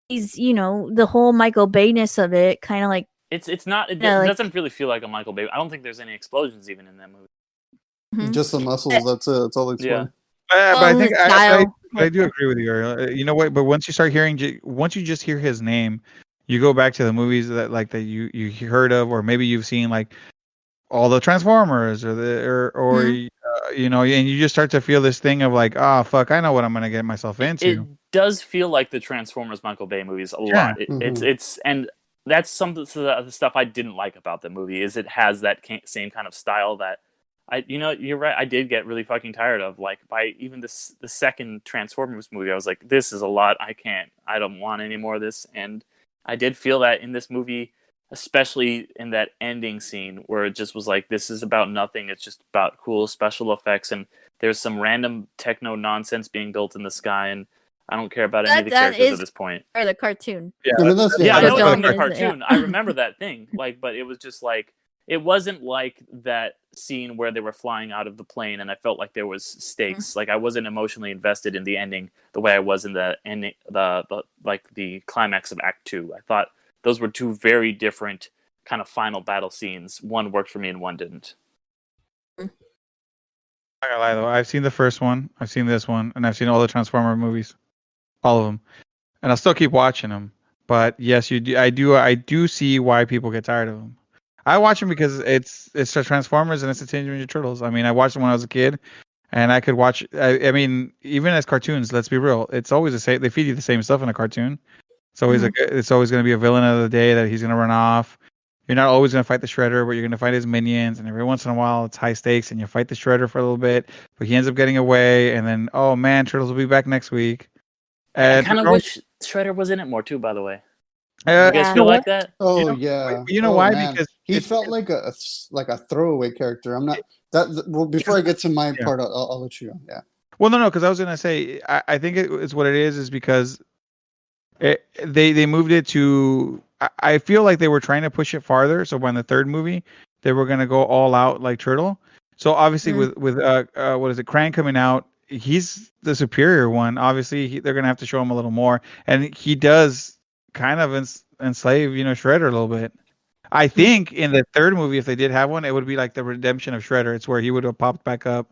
he's the whole Michael Bay-ness of it, kind of like It's not. It like, doesn't really feel like a Michael Bay. I don't think there's any explosions even in that movie. mhm. Just the muscles. That's it. That's all they explain. But I think his I style. do agree with you, Ariel. You know what? But once you start hearing, once you just hear his name, you go back to the movies that you heard of, or maybe you've seen like all the Transformers or and you just start to feel this thing of like, oh fuck, I know what I'm gonna get myself into. It does feel like the Transformers Michael Bay movies a Yeah. lot. It's and that's some of the stuff I didn't like about the movie is it has that same kind of style that you're right. I did get really fucking tired of, like, by even the second Transformers movie. I was like, this is a lot. I don't want any more of this. And I did feel that in this movie, especially in that ending scene where it just was like, this is about nothing. It's just about cool special effects. And there's some random techno nonsense being built in the sky. And I don't care about any of the characters at this point. Or the cartoon. I know it's from the cartoon. I remember that thing. Like, but it was just like, it wasn't like that scene where they were flying out of the plane and I felt like there was stakes. Like I wasn't emotionally invested in the ending the way I was in the ending, the climax of Act 2. I thought those were two very different kind of final battle scenes. One worked for me and one didn't. I'm not gonna lie though, I've seen the first one, I've seen this one, and I've seen all the Transformer movies, all of them, and I'll still keep watching them. But yes, I do see why people get tired of them. I watch them because it's the Transformers and it's the Teenage Mutant Turtles. I mean, I watched them when I was a kid, and I could watch. I mean, even as cartoons, let's be real, it's always the same. They feed you the same stuff in a cartoon. It's always it's always going to be a villain of the day that he's going to run off. You're not always going to fight the Shredder, but you're going to fight his minions, and every once in a while it's high stakes, and you fight the Shredder for a little bit, but he ends up getting away, and then oh man, Turtles will be back next week. And I kind of wish Shredder was in it more too. By the way. You Yeah. guys feel like that? Oh You know why? Man. Because he felt like a throwaway character. I'm not that. Well, before I get to my part, I'll let you go. Yeah. Well, no, because I was gonna say I think it's what it is because they moved it to. I feel like they were trying to push it farther. So when the third movie, they were gonna go all out like Turtle. So obviously with what is it, Krang coming out, he's the superior one. Obviously they're gonna have to show him a little more, and he does kind of enslave Shredder a little bit. I think in the third movie, if they did have one, it would be like the redemption of Shredder. It's where he would have popped back up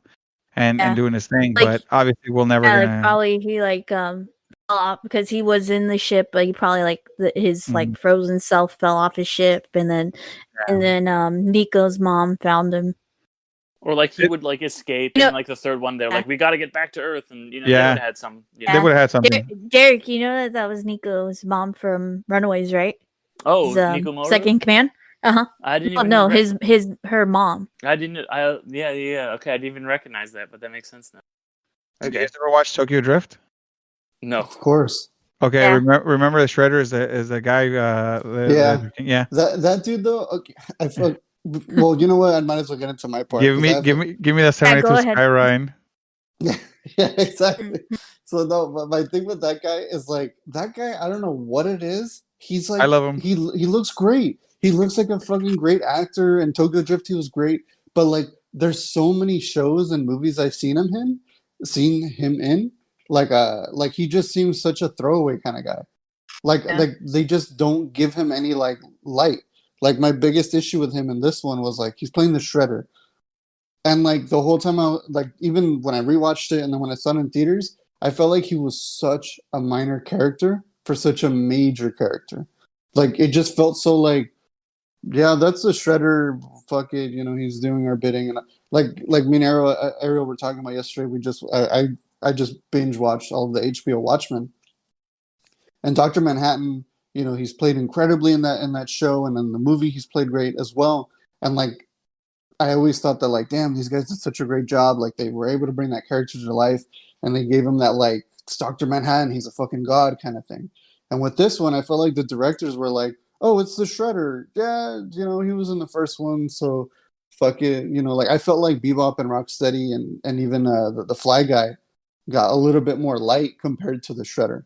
and doing his thing. Like, but obviously we'll never gonna... probably he fell off because he was in the ship, but he probably his like frozen self fell off his ship, and then Nico's mom found him. Or like he would like escape, and like the third one, they're like, we got to get back to Earth, and they would have had some. They would have had something. Derek, you know that was Nico's mom from Runaways, right? Oh, Nico Moro? Second in command. I didn't. Even no, her mom. I didn't. Yeah. Okay, I didn't even recognize that, but that makes sense now. Okay. Did you guys ever watch Tokyo Drift? No, of course. Okay, remember the Shredder is the guy. That dude though. Okay, I feel. Well, you know what? I might as well get into my part. Give me that 72 Sky Ryan. Yeah, exactly. So no, but my thing with that guy is like that guy. I don't know what it is. He's like, I love him. He looks great. He looks like a fucking great actor. And Tokyo Drift, he was great. But like, there's so many shows and movies I've seen him in. Like he just seems such a throwaway kind of guy. Like they just don't give him any like light. Like my biggest issue with him in this one was like he's playing the Shredder, and like the whole time even when I rewatched it and then when I saw it in theaters, I felt like he was such a minor character for such a major character. Like it just felt so like, yeah, that's the Shredder. Fuck it, he's doing our bidding, and like me and Ariel were talking about yesterday. I just binge watched all of the HBO Watchmen. And Dr. Manhattan, he's played incredibly in that show, and in the movie he's played great as well. And like, I always thought that like, damn, these guys did such a great job. Like they were able to bring that character to life, and they gave him that like, it's Dr. Manhattan, he's a fucking god kind of thing. And with this one, I felt like the directors were like, oh, it's the Shredder. Yeah, he was in the first one, so fuck it. Like I felt like Bebop and Rocksteady and even the Fly Guy got a little bit more light compared to the Shredder.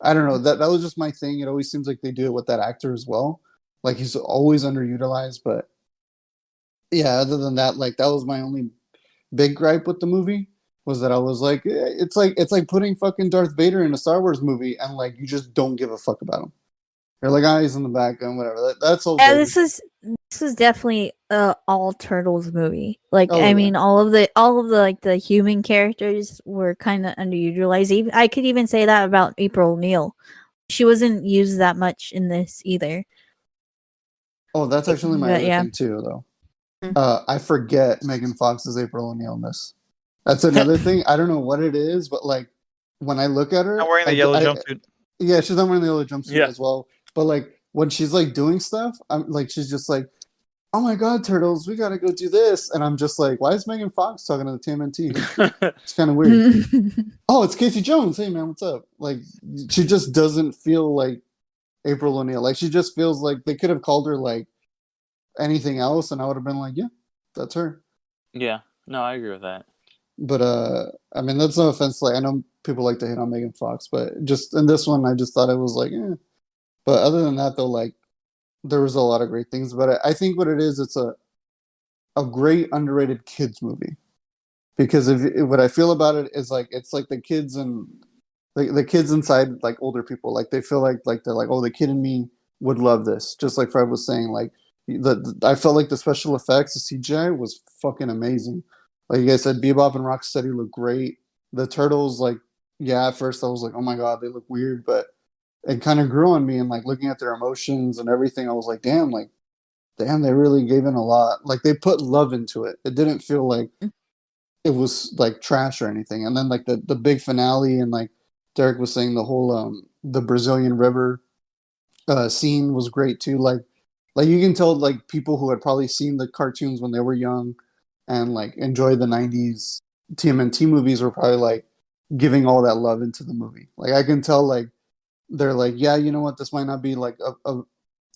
I don't know. That was just my thing. It always seems like they do it with that actor as well. Like he's always underutilized, but yeah, other than that, like that was my only big gripe with the movie was that I was like, it's like putting fucking Darth Vader in a Star Wars movie and like you just don't give a fuck about him. You're like, he's in the back and whatever. That's all. Yeah, this is definitely all Turtles movie. Like, I mean, all of the like the human characters were kind of underutilized. I could even say that about April O'Neil. She wasn't used that much in this either. Oh, that's actually my other thing too, though. I forget Megan Fox is April O'Neil in this. That's another thing. I don't know what it is, but like when I look at her, not wearing the yellow jumpsuit. Yeah, she's not wearing the yellow jumpsuit as well. But like when she's like doing stuff, I'm like, she's just like, oh my god, Turtles, we gotta go do this, and I'm just like, why is Megan Fox talking to the TMNT? It's kind of weird. Oh, it's Casey Jones. Hey man, what's up? Like she just doesn't feel like April O'Neil. Like she just feels like they could have called her like anything else, and I would have been like, yeah, that's her. Yeah, no, I agree with that. But I mean, that's no offense. Like I know people like to hate on Megan Fox, but just in this one, I just thought it was like, But other than that, though, like there was a lot of great things. But I think what it is, it's a great underrated kids movie. Because what I feel about it is like it's like the kids and the kids inside like older people, like they feel like they're like, oh, the kid in me would love this. Just like Fred was saying, like I felt like the special effects, the CGI was fucking amazing. Like you guys said, Bebop and Rocksteady look great. The Turtles, like, yeah, at first I was like, oh my god, they look weird, but it kind of grew on me, and like looking at their emotions and everything, I was like, damn, they really gave in a lot. Like they put love into it. It didn't feel like it was like trash or anything. And then like the big finale, and like Derek was saying, the whole the Brazilian River scene was great too. Like you can tell like people who had probably seen the cartoons when they were young and like enjoyed the 90s TMNT movies were probably like giving all that love into the movie. Like I can tell like they're like, yeah, you know what, this might not be like an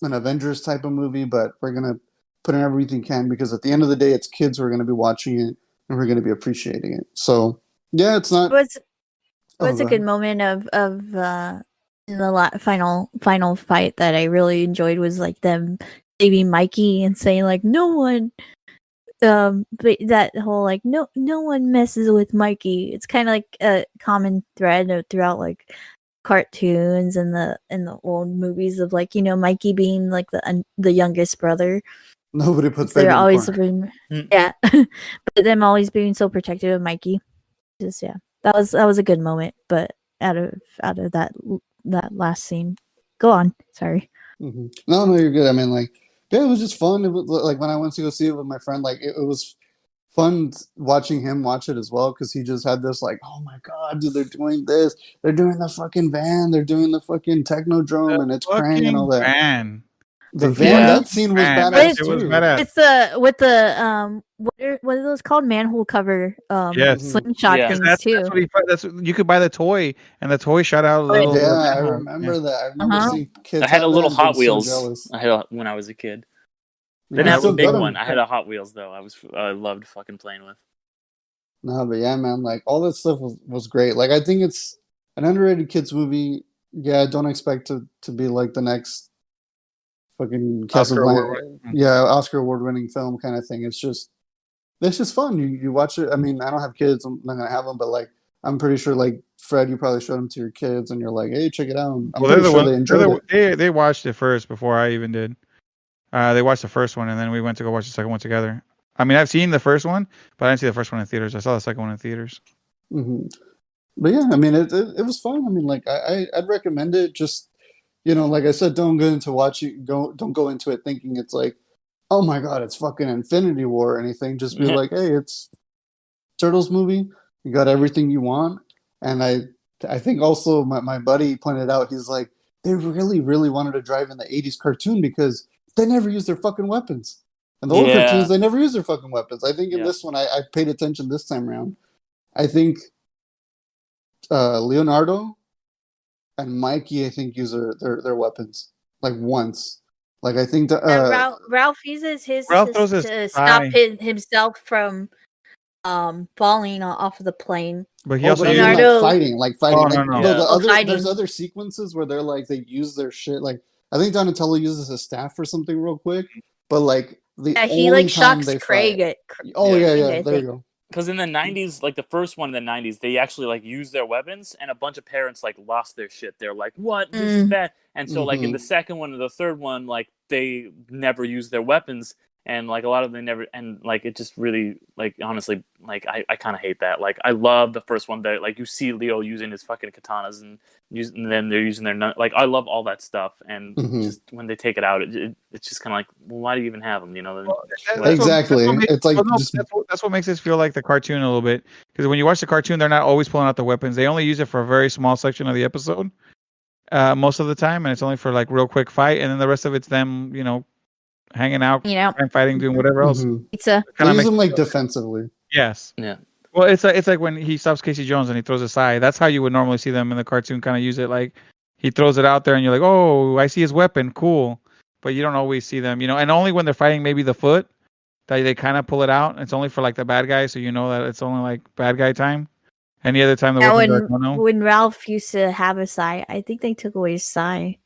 Avengers type of movie, but we're gonna put in everything we can, because at the end of the day, it's kids who are gonna be watching it and we're gonna be appreciating it. So yeah, it's not. What's a good moment of in the final fight that I really enjoyed was like them saving Mikey and saying like no one. But that whole like no one messes with Mikey. It's kind of like a common thread throughout like cartoons and the old movies of like Mikey being like the youngest brother. Nobody puts they're always yeah, but them always being so protective of Mikey. Just that was a good moment. But out of that last scene, go on. Sorry. Mm-hmm. No, you're good. I mean, like, yeah, it was just fun. It was like when I went to go see it with my friend, like it was fun watching him watch it as well, because he just had this like, oh my god, dude, they're doing this, they're doing the fucking van, they're doing the fucking technodrome, and it's crying and all that. The van, that scene was badass too. It was badass. It's with the what are those called? Manhole cover slingshot things too. That's you could buy the toy, and the toy shot out a little. Yeah, I remember that. I remember seeing kids. I had a little Hot Wheels. I had when I was a kid. Didn't have a big one. I had a Hot Wheels though. I loved fucking playing with. No, but yeah, man, like all that stuff was great. Like I think it's an underrated kids movie. Yeah, don't expect to be like the next fucking Oscar award winning film kind of thing. It's just fun. You watch it. I mean, I don't have kids. I'm not gonna have them, but like I'm pretty sure like Fred, you probably showed them to your kids, and you're like, hey, check it out. I'm pretty sure they enjoyed it. They watched it first before I even did. They watched the first one, and then we went to go watch the second one together. I mean, I've seen the first one, but I didn't see the first one in theaters. I saw the second one in theaters. Mm-hmm. But yeah, I mean, it was fun. I mean, like I'd recommend it. Just like I said, don't go into it thinking it's like, oh my god, it's fucking Infinity War or anything. Just be like, hey, it's Turtles movie. You got everything you want, and I I think also my buddy pointed out, he's like, they really wanted to drive in the 80s cartoon because they never use their fucking weapons. And the old cartoons, they never use their fucking weapons. I think in this one, I paid attention this time around. I think Leonardo and Mikey, I think, use their weapons like once. Like I think Ralph uses his to stop himself from falling off of the plane. But he also Leonardo fighting. Oh, no. There's other sequences where they're like they use their shit. Like I think Donatello uses his staff for something real quick, but like he like shocks Craig. There you go. Because in the 90s, like the first one in the 90s, they actually like used their weapons, and a bunch of parents like lost their shit. They're like, "What? This is bad." And so like in the second one or the third one, like they never used their weapons, and like a lot of them never, and like it just really like honestly like I kind of hate that. Like I love the first one that like you see Leo using his fucking katanas and then they're using their like I love all that stuff, and just when they take it out, it's just kind of like, well, why do you even have them? You know? Exactly. It's like that's what makes this feel like the cartoon a little bit, because when you watch the cartoon, they're not always pulling out the weapons. They only use it for a very small section of the episode, most of the time, and it's only for like real quick fight, and then the rest of it's them, hanging out, fighting, doing whatever else. Pizza. They use them like defensively. Yes. Yeah. Well, it's like when he stops Casey Jones and he throws a sai. That's how you would normally see them in the cartoon. Kind of use it like he throws it out there, and you're like, "Oh, I see his weapon, cool." But you don't always see them, and only when they're fighting maybe the foot, that they kind of pull it out. It's only for like the bad guy, so you know that it's only like bad guy time. Any other time the weapons are no. When Ralph used to have a sai, I think they took away his sai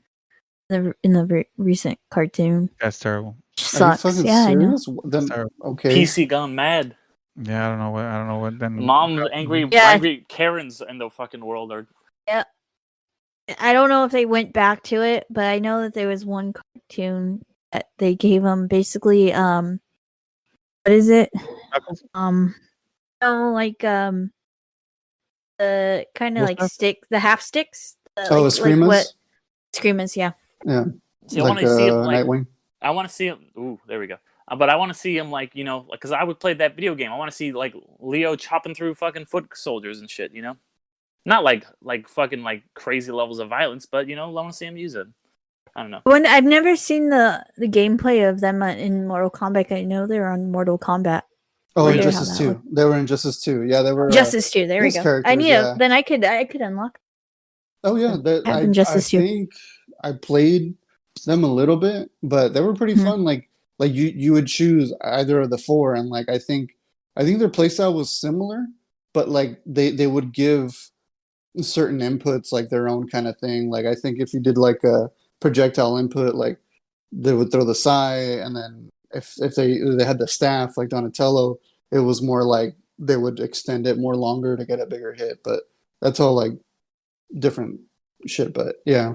in the recent cartoon. That's terrible. Sucks. Yeah, serious? I know. Then, okay. PC gone mad. Yeah, I don't know what. Then Mom's angry Karens in the fucking world are. Yeah. I don't know if they went back to it, but I know that there was one cartoon that they gave them basically what is it? Like the kind of like the half sticks. Screamers? Screamers, yeah. Yeah. See, I want to see it like Nightwing. I want to see him. Ooh, there we go. But I want to see him like because I would play that video game. I want to see like Leo chopping through fucking foot soldiers and shit. Not like fucking like crazy levels of violence, but I want to see him use it. I don't know. When I've never seen the gameplay of them in Mortal Kombat. I know they're on Mortal Kombat. Oh, Injustice 2. They were in Injustice 2. Yeah, they were. Justice 2. There we go. I need then I could unlock. Oh yeah, I think I played them a little bit, but they were pretty fun. Like you would choose either of the four, and like I think their playstyle was similar, but like they would give certain inputs like their own kind of thing. Like I think if you did like a projectile input, like they would throw the sai, and then if they had the staff like Donatello, it was more like they would extend it more longer to get a bigger hit. But that's all like different shit. But yeah.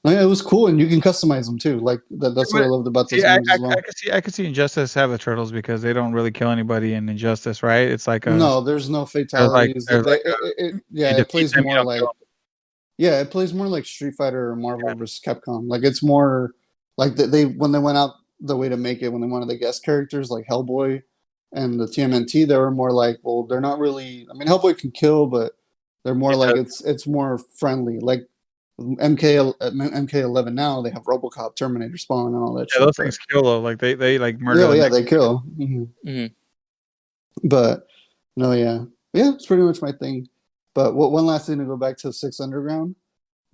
It was cool, and you can customize them too. Like that's what I loved about this movie as well. I could see Injustice have the turtles because they don't really kill anybody in Injustice, right? It's like no, there's no fatalities. It plays more like it plays more like Street Fighter or Marvel versus Capcom. Like it's more like they when they went out the way to make it, when they wanted the guest characters like Hellboy and the TMNT, they were more like, well, they're not really. I mean, Hellboy can kill, but they're more like it's more friendly. Like MK11 now, they have RoboCop, Terminator spawn, and all that shit. Those things kill though. Like they like murder. Yeah, they kill. But no, it's pretty much my thing. But one last thing to go back to Six Underground.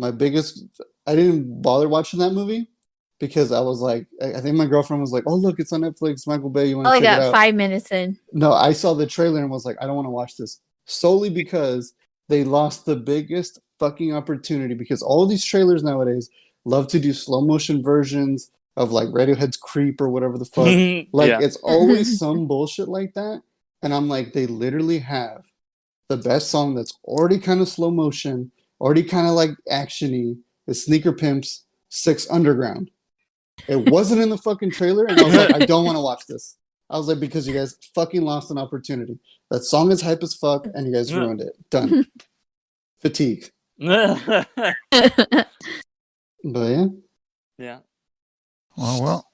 I didn't bother watching that movie because I was like, I think my girlfriend was like, "Oh look, it's on Netflix. Michael Bay, you want to check it out?" I got 5 minutes in. No, I saw the trailer and was like, I don't want to watch this solely because they lost the biggest fucking opportunity, because all these trailers nowadays love to do slow motion versions of like Radiohead's Creep or whatever the fuck. It's always some bullshit like that. And I'm like, they literally have the best song that's already kind of slow motion, already kind of like actiony, is Sneaker Pimp's Six Underground. It wasn't in the fucking trailer, and I was like, I don't want to watch this. I was like, because you guys fucking lost an opportunity. That song is hype as fuck, and you guys ruined it. Done. Fatigue. But yeah. Well.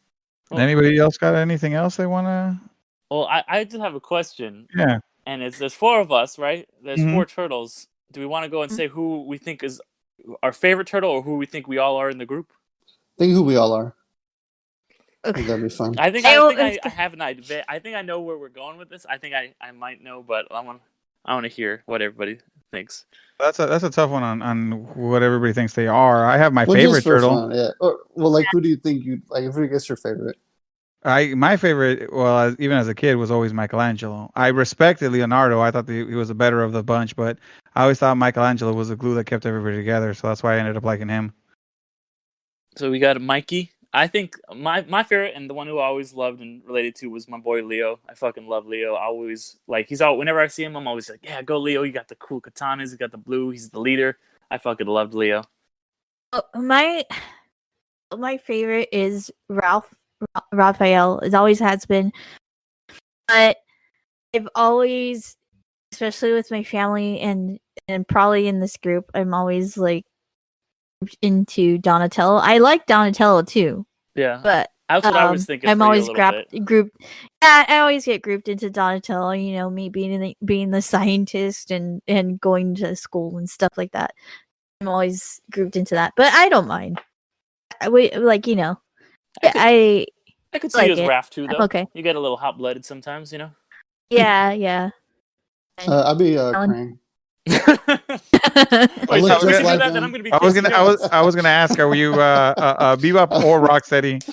Anybody else got anything else they want to? Well, I just have a question. Yeah. And there's four of us, right? There's four turtles. do we want to go and say who we think is our favorite turtle, or who we think we all are in the group? Think who we all are. Okay. That'd be fun. I think I have an idea. I think I know where we're going with this. I think I might know, but I want to hear what everybody thinks. That's a tough one on what everybody thinks they are. I have my favorite turtle. Fun, yeah. Well, like, who do you think you like? Who gets your favorite? My favorite, well, even as a kid, was always Michelangelo. I respected Leonardo. I thought he was the better of the bunch, but I always thought Michelangelo was the glue that kept everybody together. So that's why I ended up liking him. So we got Mikey. I think my favorite and the one who I always loved and related to was my boy Leo. I fucking love Leo. I always he's out whenever I see him. I'm always like, yeah, go Leo. You got the cool katanas. You got the blue. He's the leader. I fucking loved Leo. Oh, my favorite is Raphael. It always has been, but I've always, especially with my family and probably in this group, I'm always like into Donatello. I like Donatello too. Yeah, but that's what I was thinking. I'm always grouped. Yeah, I always get grouped into Donatello. You know, me being the scientist and going to school and stuff like that. I'm always grouped into that, but I don't mind. I could see you as Raph too, though. Okay, you get a little hot-blooded sometimes, you know. Yeah. I'd be Krang. I was gonna ask, are you Bebop or Rocksteady?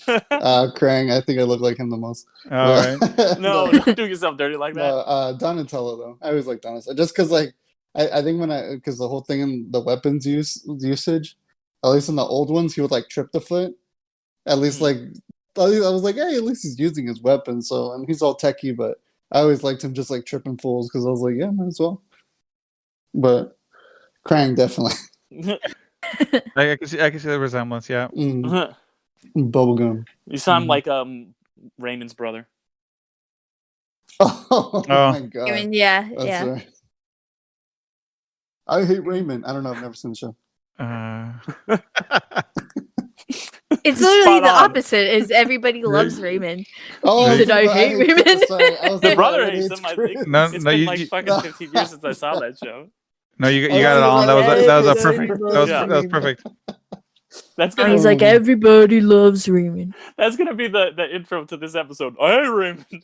Krang. I think I look like him the most. All right. No, don't do yourself dirty like that. No, Donatello though. I always like Donatello, just because I think because the whole thing in the weapons usage, at least in the old ones, he would like trip the foot. At least I was like, hey, at least he's using his weapon. So, and he's all techie, but I always liked him just like tripping fools because I was like, yeah, might as well. But Krang definitely. I can see the resemblance. Yeah. Bubblegum. You sound like Raymond's brother. Oh my god. I mean, yeah. Right. I hate Raymond. I don't know. I've never seen the show. It's literally the opposite. Is everybody loves Raymond? Oh, I hate Raymond. Sorry, the brother hates him. I think. It's been like fucking 15 years since I saw that show. No, you got it all. That was perfect. That was perfect. That's gonna. He's like, everybody loves Raymond. That's gonna be the intro to this episode. I hate Raymond.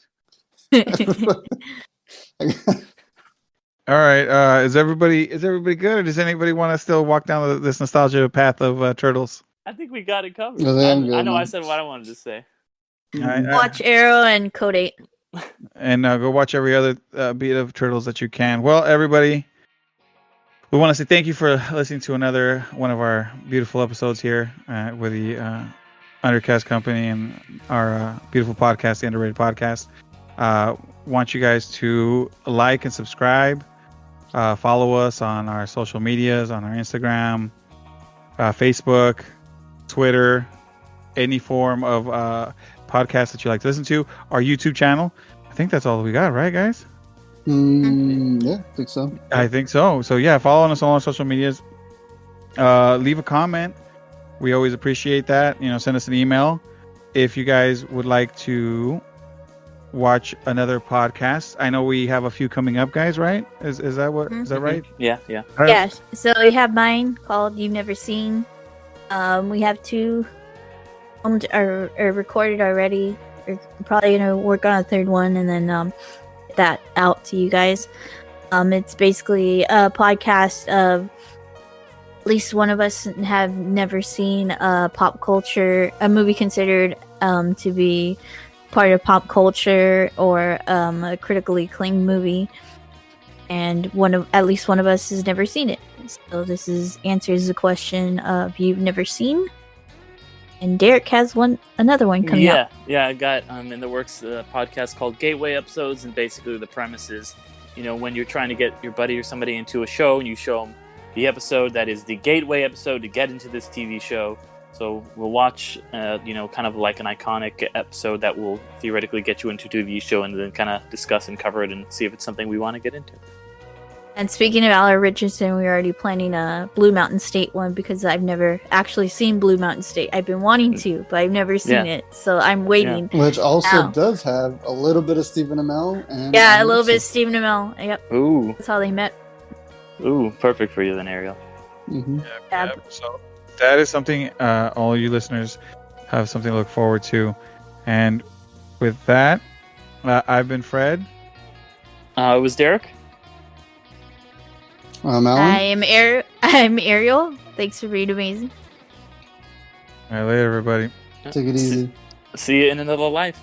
All right. Is everybody good, or does anybody want to still walk down this nostalgia path of Turtles? I think we got it covered. I know I said what I wanted to say. Watch Arrow and Code 8. And go watch every other beat of Turtles that you can. Well, everybody, we want to say thank you for listening to another one of our beautiful episodes here with the Undercast Company and our beautiful podcast, the Underrated Podcast. Want you guys to like and subscribe. Follow us on our social medias, on our Instagram, Facebook, Twitter, any form of podcast that you like to listen to. Our YouTube channel. I think that's all we got, right, guys? Yeah, I think so. I think so. So yeah, follow us on all our social medias. Leave a comment. We always appreciate that. Send us an email if you guys would like to watch another podcast. I know we have a few coming up, guys, right? Is that what is that right? Yeah. Right. Yes. So we have mine called You've Never Seen. We have 2 are recorded already. We're probably gonna work on a 3rd one and then get that out to you guys. It's basically a podcast of at least one of us have never seen a movie considered to be part of pop culture or a critically acclaimed movie, and at least one of us has never seen it. So this answers the question of you've never seen. And Derek has another one coming up. Yeah, I got in the works a podcast called Gateway Episodes, and basically the premise is, when you're trying to get your buddy or somebody into a show, and you show them the episode that is the gateway episode to get into this TV show. So we'll watch, kind of like an iconic episode that will theoretically get you into a TV show, and then kind of discuss and cover it and see if it's something we want to get into. And speaking of Aller Richardson, we're already planning a Blue Mountain State one because I've never actually seen Blue Mountain State. I've been wanting to, but I've never seen it. So I'm waiting. Yeah. Which also does have a little bit of Stephen Amell. And a little bit of Stephen Amell. Yep. Ooh. That's how they met. Ooh, perfect for you then, Ariel. Mm-hmm. So that is something all you listeners have something to look forward to. And with that, I've been Fred. It was Derek. Alan. I'm Ariel. Thanks for being amazing. All right, later, everybody. Take it easy. See you in another life.